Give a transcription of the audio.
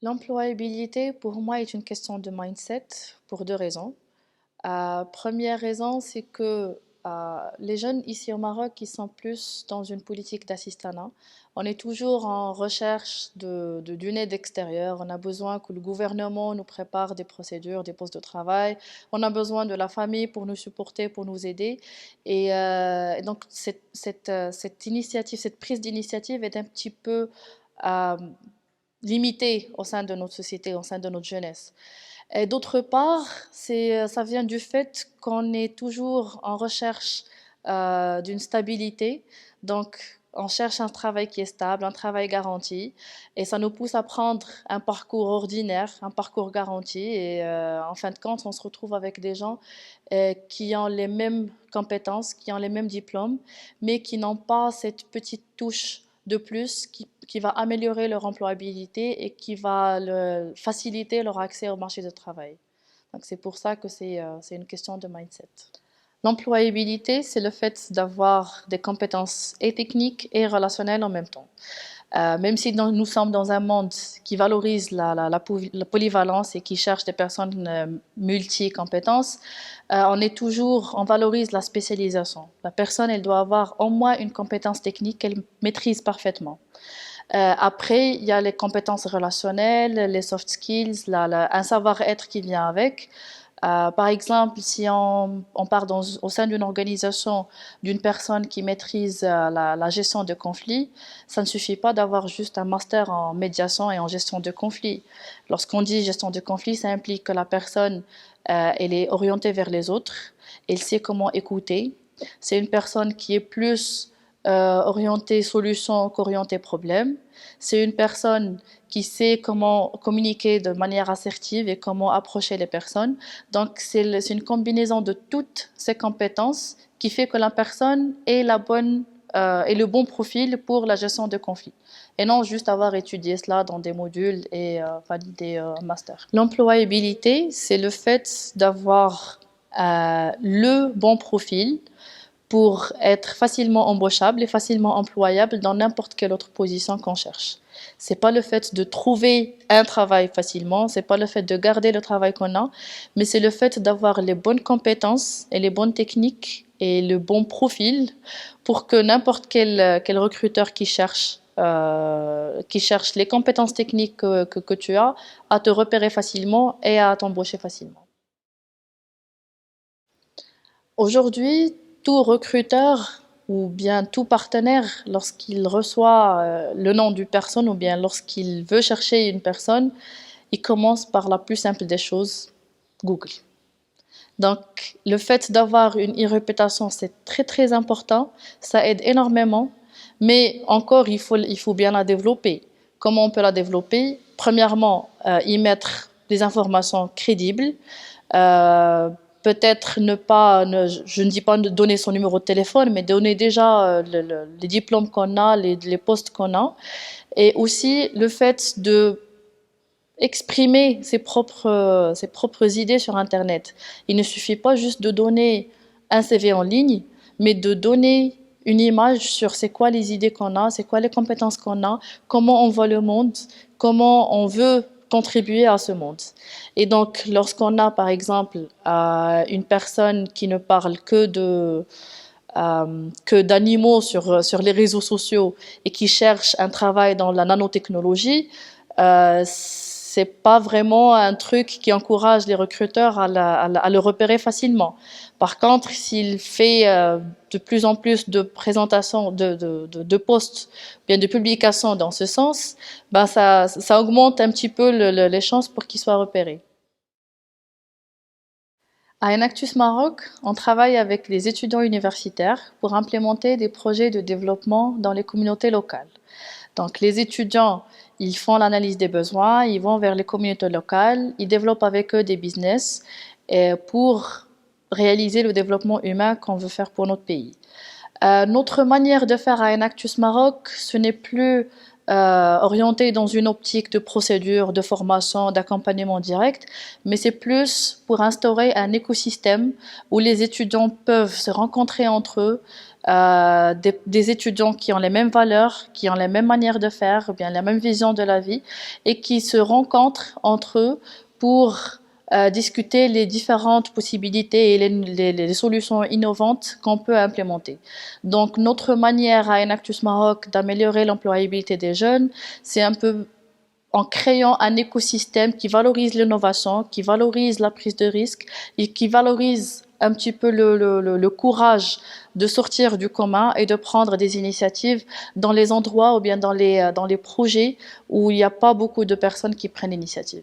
L'employabilité, pour moi, est une question de mindset pour deux raisons. Première raison, c'est que les jeunes ici au Maroc, ils sont plus dans une politique d'assistanat. On est toujours en recherche d'une aide extérieure. On a besoin que le gouvernement nous prépare des procédures, des postes de travail. On a besoin de la famille pour nous supporter, pour nous aider. Et donc, cette initiative, cette prise d'initiative est un petit peu euh, limitée au sein de notre société, au sein de notre jeunesse. Et d'autre part, ça vient du fait qu'on est toujours en recherche d'une stabilité. Donc, on cherche un travail qui est stable, un travail garanti. Et ça nous pousse à prendre un parcours ordinaire, un parcours garanti. Et en fin de compte, on se retrouve avec des gens qui ont les mêmes compétences, qui ont les mêmes diplômes, mais qui n'ont pas cette petite touche de plus qui va améliorer leur employabilité et qui va faciliter leur accès au marché du travail. Donc c'est pour ça que c'est une question de mindset. L'employabilité, c'est le fait d'avoir des compétences et techniques et relationnelles en même temps. Même si nous sommes dans un monde qui valorise la polyvalence et qui cherche des personnes multi-compétences, on valorise la spécialisation. La personne, elle doit avoir au moins une compétence technique qu'elle maîtrise parfaitement. Après, il y a les compétences relationnelles, les soft skills, un savoir-être qui vient avec. Par exemple, si on part au sein d'une organisation d'une personne qui maîtrise la gestion de conflits, ça ne suffit pas d'avoir juste un master en médiation et en gestion de conflits. Lorsqu'on dit gestion de conflits, ça implique que la personne elle est orientée vers les autres, elle sait comment écouter. C'est une personne qui est plus orientée solution qu'orientée problème. C'est une personne qui sait comment communiquer de manière assertive et comment approcher les personnes. Donc, c'est une combinaison de toutes ces compétences qui fait que la personne ait le bon profil pour la gestion de conflits. Et non juste avoir étudié cela dans des modules et valider un master. L'employabilité, c'est le fait d'avoir le bon profil pour être facilement embauchable et facilement employable dans n'importe quelle autre position qu'on cherche. C'est pas le fait de trouver un travail facilement, c'est pas le fait de garder le travail qu'on a, mais c'est le fait d'avoir les bonnes compétences et les bonnes techniques et le bon profil pour que n'importe quel recruteur qui cherche les compétences techniques que tu as, à te repérer facilement et à t'embaucher facilement. Aujourd'hui, tout recruteur ou bien tout partenaire, lorsqu'il reçoit le nom d'une personne ou bien lorsqu'il veut chercher une personne, il commence par la plus simple des choses, Google. Donc, le fait d'avoir une e-réputation, c'est très très important, ça aide énormément, mais encore, il faut bien la développer. Comment on peut la développer? Premièrement, y mettre des informations crédibles, euh, peut-être je ne dis pas de donner son numéro de téléphone, mais donner déjà les diplômes qu'on a, les postes qu'on a, et aussi le fait de exprimer ses propres idées sur Internet. Il ne suffit pas juste de donner un CV en ligne, mais de donner une image sur c'est quoi les idées qu'on a, c'est quoi les compétences qu'on a, comment on voit le monde, comment on veut contribuer à ce monde. Et donc, lorsqu'on a, par exemple, une personne qui ne parle que d'animaux sur les réseaux sociaux et qui cherche un travail dans la nanotechnologie, c'est pas vraiment un truc qui encourage les recruteurs à le repérer facilement. Par contre, s'il fait de plus en plus de présentations, de posts, bien de publications dans ce sens, ben ça augmente un petit peu les chances pour qu'il soit repéré. À Enactus Maroc, on travaille avec les étudiants universitaires pour implémenter des projets de développement dans les communautés locales. Donc les étudiants, ils font l'analyse des besoins, ils vont vers les communautés locales, ils développent avec eux des business pour réaliser le développement humain qu'on veut faire pour notre pays. Notre manière de faire à Enactus Maroc, ce n'est plus orienté dans une optique de procédure, de formation, d'accompagnement direct, mais c'est plus pour instaurer un écosystème où les étudiants peuvent se rencontrer entre eux, des étudiants qui ont les mêmes valeurs, qui ont les mêmes manières de faire, ou bien la même vision de la vie, et qui se rencontrent entre eux pour discuter les différentes possibilités et les solutions innovantes qu'on peut implémenter. Donc, notre manière à Enactus Maroc d'améliorer l'employabilité des jeunes, c'est un peu en créant un écosystème qui valorise l'innovation, qui valorise la prise de risque et qui valorise un petit peu le courage de sortir du commun et de prendre des initiatives dans les endroits ou bien dans les projets où il n'y a pas beaucoup de personnes qui prennent l'initiative.